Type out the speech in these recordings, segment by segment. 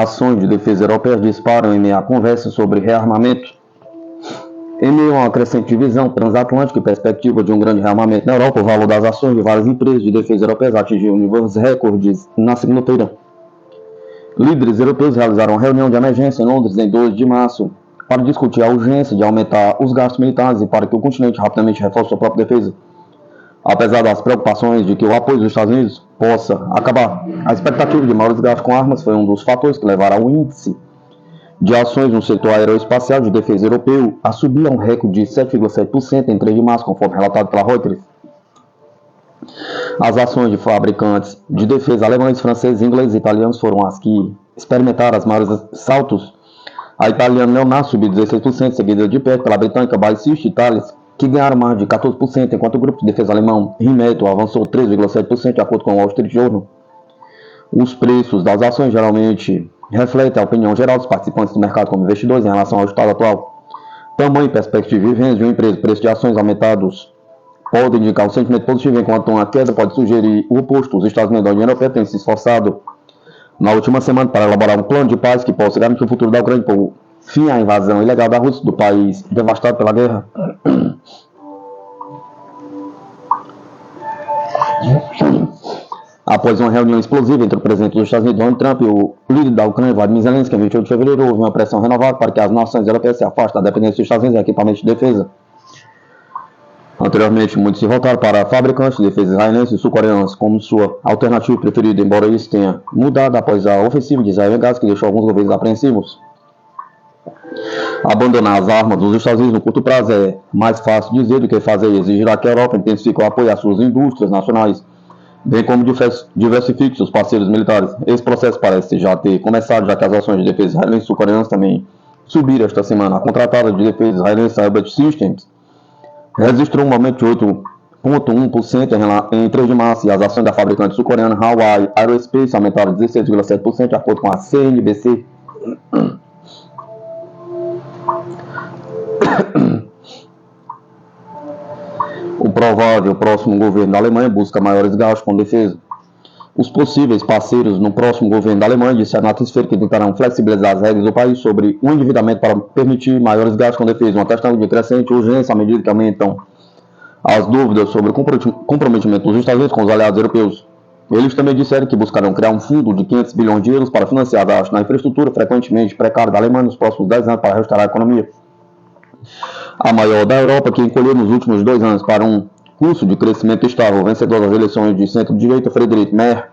ações de defesa europeias disparam em meio a conversa sobre rearmamento. Em meio a uma crescente divisão transatlântica e perspectiva de um grande rearmamento na Europa, o valor das ações de várias empresas de defesa europeias atingiu níveis recordes na segunda-feira. Líderes europeus realizaram uma reunião de emergência em Londres em 2 de março para discutir a urgência de aumentar os gastos militares e para que o continente rapidamente reforce sua própria defesa. Apesar das preocupações de que o apoio dos Estados Unidos possa acabar, a expectativa de maiores gastos com armas foi um dos fatores que levaram ao índice de ações no setor aeroespacial de defesa europeu a subir a um recorde de 7,7% em 3 de março, conforme relatado pela Reuters. As ações de fabricantes de defesa alemães, franceses, ingleses e italianos foram as que experimentaram os maiores saltos. A italiana Leonardo subiu 16%, seguida de perto pela britânica Balsys e Thales, que ganharam mais de 14%, enquanto o grupo de defesa alemão Rheinmetall avançou 13,7%, de acordo com o Wall Street Journal. Os preços das ações geralmente refletem a opinião geral dos participantes do mercado como investidores em relação ao estado atual. Tamanho e perspectiva de vendas de uma empresa, preço de ações aumentados podem indicar um sentimento positivo, enquanto uma queda pode sugerir o oposto. Os Estados Unidos e a União Europeia têm se esforçado na última semana para elaborar um plano de paz que possa garantir o futuro da Ucrânia por fim à invasão ilegal da Rússia do país devastado pela guerra. Após uma reunião explosiva entre o presidente dos Estados Unidos, Donald Trump, e o líder da Ucrânia, Vladimir Zelensky, em 28 de fevereiro, houve uma pressão renovada para que as nações europeias se afastem da dependência dos Estados Unidos em equipamentos de defesa. Anteriormente, muitos se voltaram para fabricantes de defesa israelenses e sul-coreanos como sua alternativa preferida, embora isso tenha mudado após a ofensiva de Israel em Gaza, que deixou alguns governos apreensivos. Abandonar as armas dos Estados Unidos no curto prazo é mais fácil dizer do que fazer e exigirá que a Europa intensifique o apoio às suas indústrias nacionais, bem como diversifique seus parceiros militares. Esse processo parece já ter começado, já que as ações de defesa israelenses e sul-coreanas também subiram esta semana. A contratada de defesa israelense Elbit Systems registrou um aumento de 8,1% em 3 de março, e as ações da fabricante sul-coreana Hawaii Aerospace aumentaram 16,7%, de acordo com a CNBC. O provável próximo governo da Alemanha busca maiores gastos com defesa. Os possíveis parceiros no próximo governo da Alemanha disseram na terça-feira que tentarão flexibilizar as regras do país sobre o endividamento para permitir maiores gastos com defesa, uma questão de crescente urgência à medida que aumentam as dúvidas sobre o comprometimento dos Estados Unidos com os aliados europeus. Eles também disseram que buscarão criar um fundo de 500 bilhões de euros para financiar gastos na infraestrutura frequentemente precária da Alemanha nos próximos 10 anos para restaurar a economia. A maior da Europa, que encolheu nos últimos 2 anos para um curso de crescimento estável, o vencedor das eleições de centro-direita, Friedrich Merz,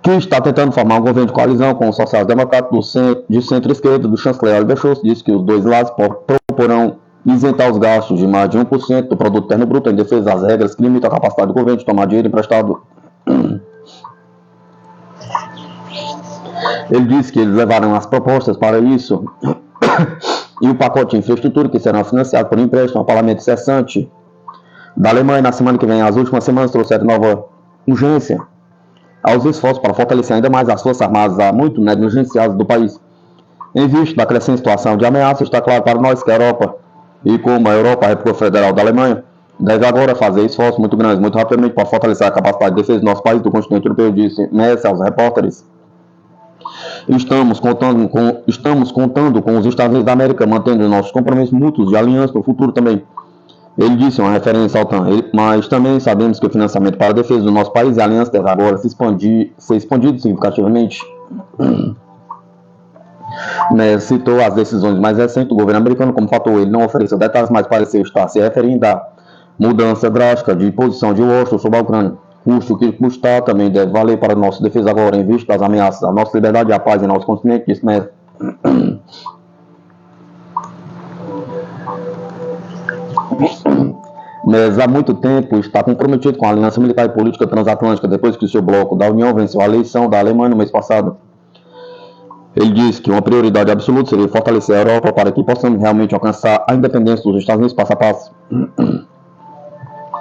que está tentando formar um governo de coalizão com os sociais-democratas de centro-esquerda do chanceler Oliver Scholz, disse que os dois lados proporão isentar os gastos de mais de 1% do produto interno bruto em defesa das regras que limitam a capacidade do governo de tomar dinheiro emprestado. Ele disse que eles levaram as propostas para isso e o pacote de infraestrutura que será financiado por empréstimo ao parlamento cessante da Alemanha na semana que vem. As últimas semanas trouxeram nova urgência aos esforços para fortalecer ainda mais as forças armadas muito negligenciadas do país. Em vista da crescente situação de ameaça, está claro para nós que a Europa, e como a Europa, a República Federal da Alemanha, deve agora fazer esforços muito grandes, muito rapidamente, para fortalecer a capacidade de defesa do nosso país, do continente europeu, disse Merz aos repórteres. Estamos contando com os Estados Unidos da América, mantendo nossos compromissos mútuos de aliança no futuro também. Ele disse uma referência ao TAN, mas também sabemos que o financiamento para a defesa do nosso país e a aliança deve agora ser expandido significativamente. Citou as decisões mais recentes do governo americano como fator. Ele não ofereceu detalhes, mas pareceu estar se referindo à mudança drástica de posição de Washington sobre a Ucrânia. Custo que custar também deve valer para a nossa defesa agora, em vista das ameaças à nossa liberdade e à paz em nosso continente, disse Merz. Merz há muito tempo está comprometido com a aliança militar e política transatlântica depois que o seu bloco da União venceu a eleição da Alemanha no mês passado. Ele disse que uma prioridade absoluta seria fortalecer a Europa para que possamos realmente alcançar a independência dos Estados Unidos passo a passo.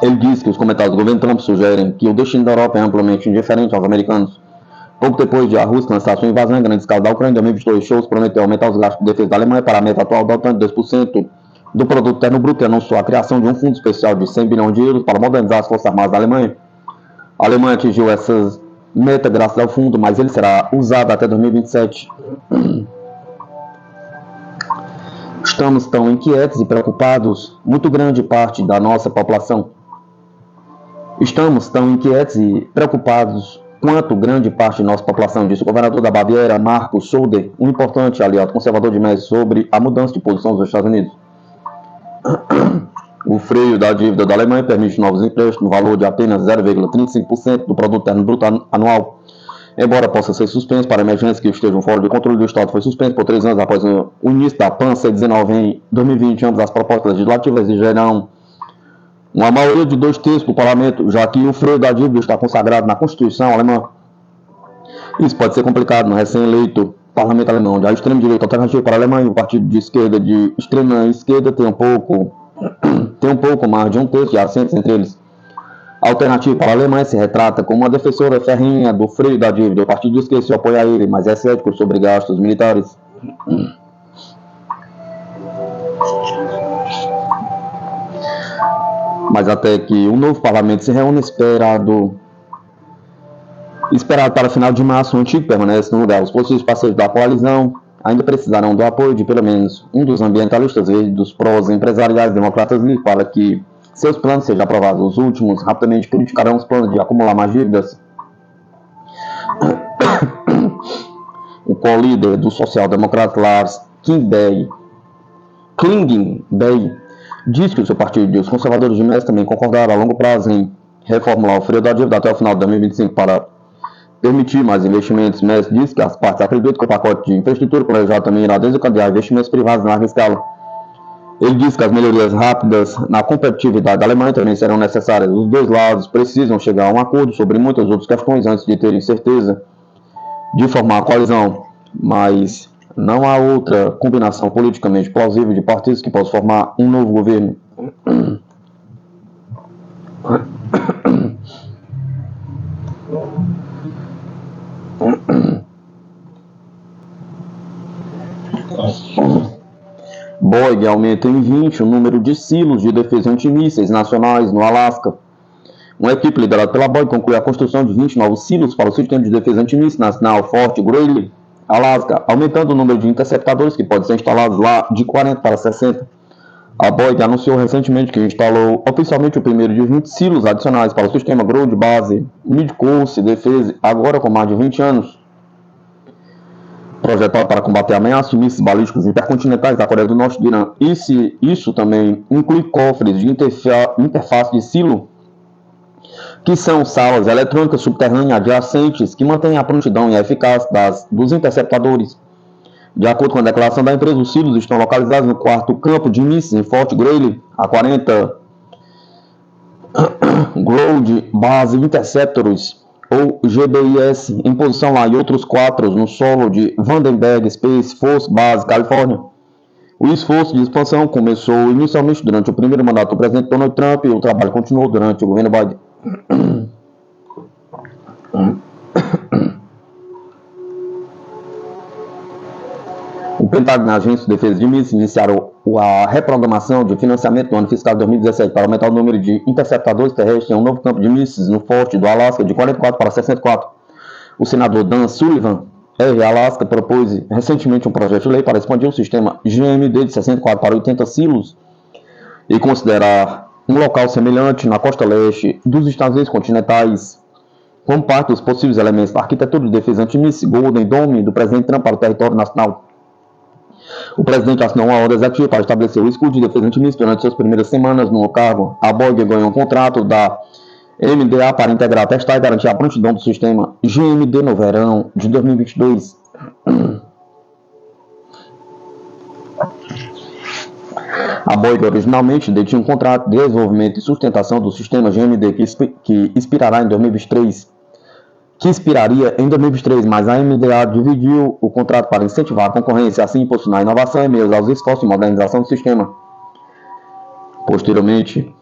Ele disse que os comentários do governo Trump sugerem que o destino da Europa é amplamente indiferente aos americanos. Pouco depois de a Rússia lançar sua invasão em grande escala da Ucrânia, em 2022, Scholz prometeu aumentar os gastos de defesa da Alemanha para a meta atual da OTAN de 2% do produto interno bruto e anunciou a criação de um fundo especial de 100 bilhões de euros para modernizar as forças armadas da Alemanha. A Alemanha atingiu essas meta graças ao fundo, mas ele será usado até 2027. Estamos tão inquietos e preocupados, muito grande parte da nossa população. Estamos tão inquietos e preocupados quanto grande parte de nossa população, disse o governador da Baviera, Markus Söder, um importante aliado conservador de Merz, sobre a mudança de posição dos Estados Unidos. O freio da dívida da Alemanha permite novos empréstimos no valor de apenas 0,35% do produto interno bruto anual. Embora possa ser suspenso para emergências que estejam fora do controle do Estado, foi suspenso por 3 anos após o início da PAN C19 em 2020. Ambas as propostas legislativas exigirão uma maioria de 2/3 do parlamento, já que o freio da dívida está consagrado na Constituição alemã. Isso pode ser complicado no recém-eleito parlamento alemão. Da extrema-direita alternativa para a Alemanha, o partido de esquerda de extrema-esquerda tem um pouco mais de 1/3 de assentos entre eles. A alternativa para a Alemanha se retrata como uma defensora ferrenha do freio da dívida. O partido de esquerda se opõe a ele, mas é cético sobre gastos militares. Mas até que o novo parlamento se reúne, esperado para final de março, o antigo permanece no lugar. Os possíveis parceiros da coalizão ainda precisarão do apoio de pelo menos um dos ambientalistas verdes, dos prós empresariais democratas livres, para que seus planos sejam aprovados. Os últimos rapidamente criticarão os planos de acumular mais dívidas. O co-líder do social-democrata Lars Klingbeil diz que o seu partido e os conservadores de Merz também concordaram a longo prazo em reformular o freio da dívida até o final de 2025 para permitir mais investimentos. Merz diz que as partes acreditam que o pacote de infraestrutura planejado também irá desencadear investimentos privados em larga escala. Ele diz que as melhorias rápidas na competitividade da Alemanha também serão necessárias. Os dois lados precisam chegar a um acordo sobre muitas outras questões antes de terem certeza de formar a coalizão, mas não há outra combinação politicamente plausível de partidos que possa formar um novo governo. Boeing aumenta em 20 o número de silos de defesa antimísseis nacionais no Alasca. Uma equipe liderada pela Boeing concluiu a construção de 20 novos silos para o sistema de defesa antimísseis nacional Fort Greely, Alasca, aumentando o número de interceptadores que podem ser instalados lá de 40 para 60. A Boeing anunciou recentemente que instalou oficialmente o primeiro de 20 silos adicionais para o sistema Ground Base Mid-Coast Defense, agora com mais de 20 anos. Projetado para combater ameaças de mísseis balísticos intercontinentais da Coreia do Norte e do Irã. Isso também inclui cofres de interface de silo, que são salas eletrônicas subterrâneas adjacentes que mantêm a prontidão e a eficácia dos interceptadores. De acordo com a declaração da empresa, os silos estão localizados no 4º campo de mísseis em Fort Greely, a 40 Ground Base Interceptors, ou GBIS, em posição lá, e outros 4 no solo de Vandenberg Space Force Base, Califórnia. O esforço de expansão começou inicialmente durante o primeiro mandato do presidente Donald Trump e o trabalho continuou durante o governo Biden. O Pentágono e a Agência de Defesa de Mísseis iniciaram a reprogramação de financiamento do ano fiscal de 2017 para aumentar o número de interceptadores terrestres em um novo campo de mísseis no Forte do Alasca de 44 para 64. O senador Dan Sullivan, Alaska, propôs recentemente um projeto de lei para expandir o sistema GMD de 64 para 80 silos e considerar um local semelhante na costa leste dos Estados Unidos continentais como parte dos possíveis elementos da arquitetura de defesa antimíssil Golden Dome do presidente Trump para o território nacional. O presidente assinou uma ordem executiva para estabelecer o escudo de defesa antimíssil durante suas primeiras semanas no cargo. A Boeing ganhou um contrato da MDA para integrar, testar e garantir a prontidão do sistema GMD no verão de 2022. A Boeing originalmente detinha um contrato de desenvolvimento e sustentação do sistema GMD que expiraria em 2023, mas a MDA dividiu o contrato para incentivar a concorrência e assim impulsionar a inovação e meios aos esforços de modernização do sistema. Posteriormente,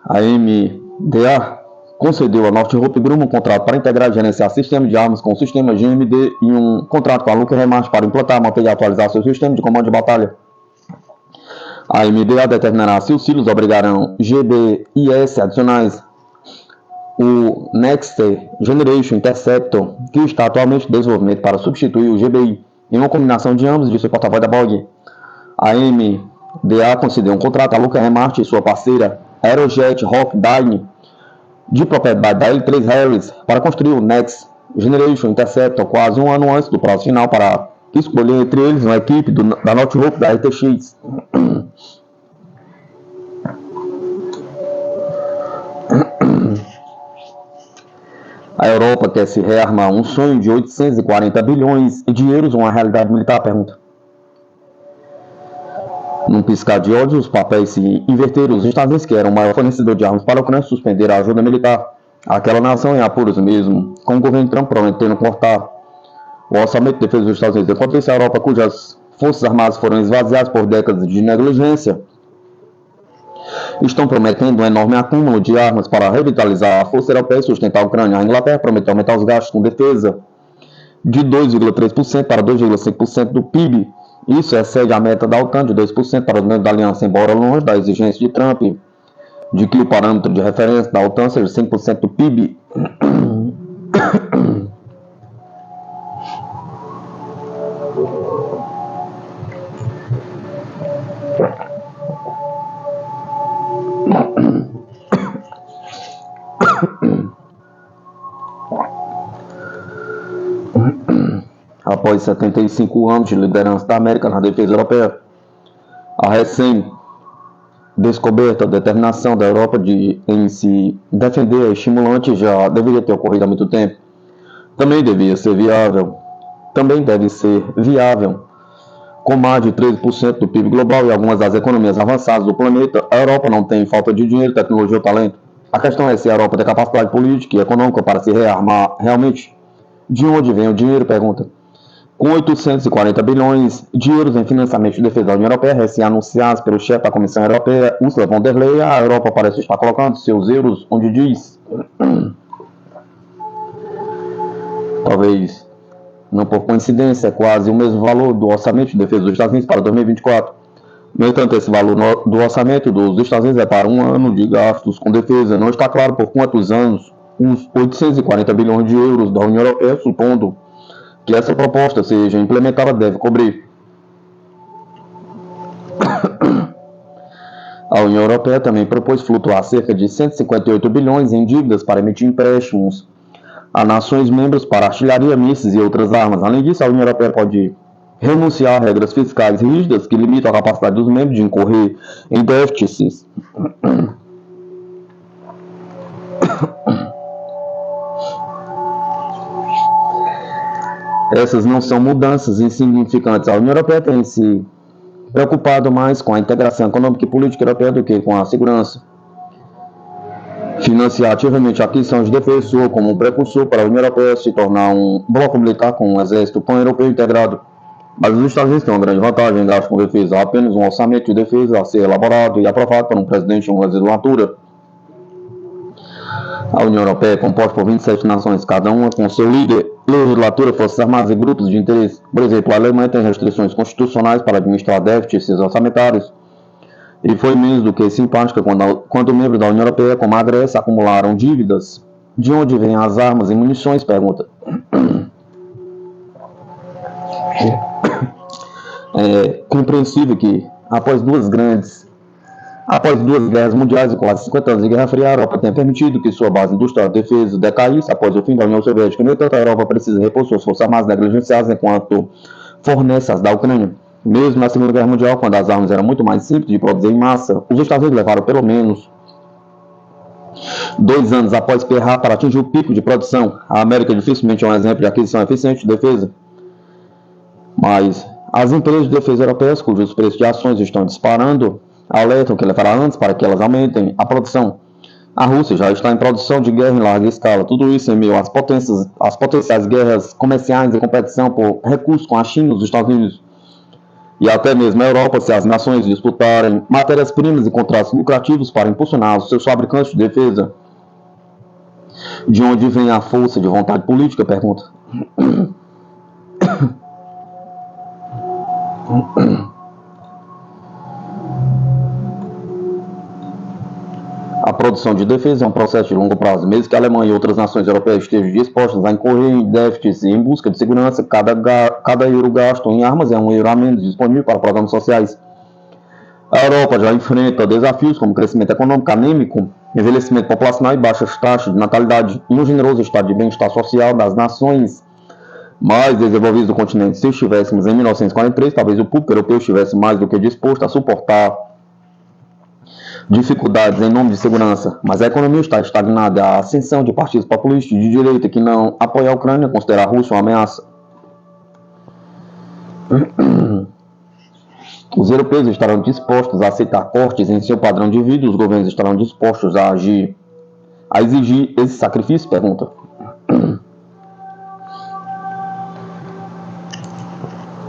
a MDA concedeu a Northrop Grumman um contrato para integrar e gerenciar sistemas de armas com o sistema GMD e um contrato com a Lockheed Martin para implantar, manter e atualizar seu sistema de comando de batalha. A MDA determinará se os silos obrigarão GBIS adicionais o Next Generation Interceptor, que está atualmente em desenvolvimento para substituir o GBI, em uma combinação de ambos, disse o porta-voz da Boeing. A MDA concedeu um contrato a Lockheed Martin e sua parceira Aerojet Rocketdyne, de propriedade da L3 Harris, para construir o Next Generation Interceptor quase um ano antes do prazo final para escolher entre eles uma equipe da Northrop da RTX. A Europa quer se rearmar um sonho de 840 bilhões de euros, uma realidade militar? Pergunta. Num piscar de olhos, os papéis se inverteram. Os Estados Unidos, que eram o maior fornecedor de armas para a Ucrânia, suspenderam a ajuda militar. Aquela nação em apuros mesmo, com o governo Trump prometendo cortar o orçamento de defesa dos Estados Unidos. Enquanto isso, a Europa, cujas forças armadas foram esvaziadas por décadas de negligência, estão prometendo um enorme acúmulo de armas para revitalizar a força europeia e sustentar a Ucrânia. A Inglaterra prometeu aumentar os gastos com defesa de 2,3% para 2,5% do PIB. Isso excede a meta da OTAN de 2% para os membros da aliança, embora longe da exigência de Trump de que o parâmetro de referência da OTAN seja 5% do PIB. Após 75 anos de liderança da América na defesa europeia, a recém-descoberta determinação da Europa em se defender é estimulante e já deveria ter ocorrido há muito tempo. Também deve ser viável. Com mais de 13% do PIB global e algumas das economias avançadas do planeta, a Europa não tem falta de dinheiro, tecnologia ou talento. A questão é se a Europa tem capacidade política e econômica para se rearmar realmente. De onde vem o dinheiro? Pergunta. Com 840 bilhões de euros em financiamento de defesa da União Europeia, recém-anunciados pelo chefe da Comissão Europeia, Ursula von der Leyen, a Europa parece estar colocando seus euros onde diz. Talvez, não por coincidência, é quase o mesmo valor do orçamento de defesa dos Estados Unidos para 2024. No entanto, esse valor do orçamento dos Estados Unidos é para um ano de gastos com defesa. Não está claro por quantos anos os 840 bilhões de euros da União Europeia, supondo que essa proposta seja implementada, deve cobrir. A União Europeia também propôs flutuar cerca de 158 bilhões em dívidas para emitir empréstimos a nações membros para artilharia, mísseis e outras armas. Além disso, a União Europeia pode renunciar a regras fiscais rígidas que limitam a capacidade dos membros de incorrer em déficits. Essas não são mudanças insignificantes. A União Europeia tem se preocupado mais com a integração econômica e política europeia do que com a segurança. Financiar ativamente a aquisição de defesa soa como um precursor para a União Europeia se tornar um bloco militar com um exército pan-europeu integrado. Mas os Estados Unidos têm uma grande vantagem em gasto com defesa. Há apenas um orçamento de defesa a ser elaborado e aprovado por um presidente em uma legislatura. A União Europeia é composta por 27 nações, cada uma com seu líder, legislatura, forças armadas e grupos de interesse. Por exemplo, a Alemanha tem restrições constitucionais para administrar déficits orçamentários e foi menos do que simpática quando membros da União Europeia, como a Grécia, acumularam dívidas. De onde vêm as armas e munições? Pergunta. É compreensível que, após duas guerras mundiais e quase 50 anos de Guerra Fria, a Europa tenha permitido que sua base industrial de defesa decaísse após o fim da União Soviética. No entanto, a Europa precisa repor suas forças armadas negligenciadas enquanto fornece as da Ucrânia. Mesmo na Segunda Guerra Mundial, quando as armas eram muito mais simples de produzir em massa, os Estados Unidos levaram pelo menos 2 anos após Pearl para atingir o pico de produção. A América dificilmente é um exemplo de aquisição eficiente de defesa. Mas as empresas de defesa europeias, cujos preços de ações estão disparando, alertam que levará anos para que elas aumentem a produção. A Rússia já está em produção de guerra em larga escala. Tudo isso em meio às potenciais guerras comerciais e competição por recursos com a China e os Estados Unidos. E até mesmo a Europa, se as nações disputarem matérias-primas e contratos lucrativos para impulsionar os seus fabricantes de defesa. De onde vem a força de vontade política? Pergunta. A produção de defesa é um processo de longo prazo. Mesmo que a Alemanha e outras nações europeias estejam dispostas a incorrer em déficits em busca de segurança, cada euro gasto em armas é um euro a menos disponível para programas sociais. A Europa já enfrenta desafios como crescimento econômico anêmico, envelhecimento populacional e baixas taxas de natalidade e um generoso estado de bem-estar social das nações mais desenvolvidos do continente. Se estivéssemos em 1943, talvez o público europeu estivesse mais do que disposto a suportar dificuldades em nome de segurança, mas a economia está estagnada. A ascensão de partidos populistas de direita que não apoiam a Ucrânia considera a Rússia uma ameaça. Os europeus estarão dispostos a aceitar cortes em seu padrão de vida, os governos estarão dispostos a exigir esse sacrifício? Pergunta.